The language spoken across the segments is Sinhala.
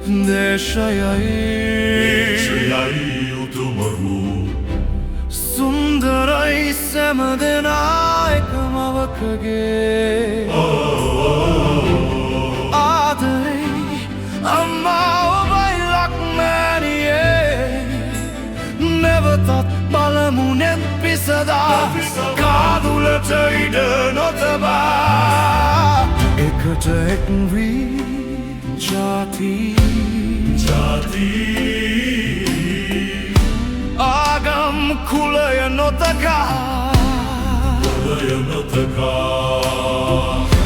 දේශයයි උතුමරු සුන්දරයි සැම දෙනා එකමවකගේ ආදරේ අම්මා ඔබයි ලක්මෑණියේ නැවතත් බලමු නෙත් පිසදා කාදුලට ඉඩ නොතබා එකට එක් වී ජාති ආගම් කුලය නොතකා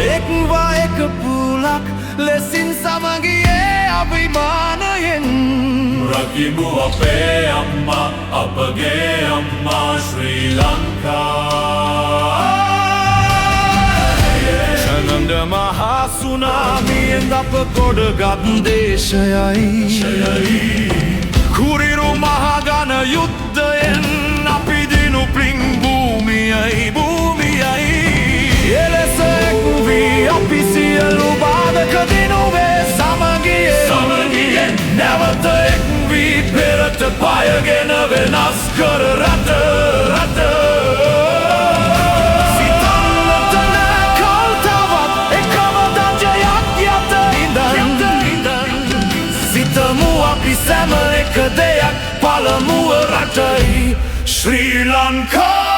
එක්වා එක පුලක් ලෙසින් සමගියේ අභිමානයෙන් රකිමු අපේ අම්මා අපගේ අම්මා ශ්‍රී ලංකා ශනන්ද මහා සුනාමියෙන් අප ගොඩගත් දේශයයි කුරිරු මහගන යුද්ධයෙන් අපි දිනු පින් භූමියයි එලෙස එක් වී අපි සියලු බාධක දිනුවේ සමගියෙන් නැවත එක් වී පෙරට පයගෙන වෙනස් කර රට සිතන්නට නෑ කල් තවත් එකම දජයක් යට ඉඳන් සිතමු අපි සැම එක දෙයක් පළමුව රටයි ශ්‍රී ලංකා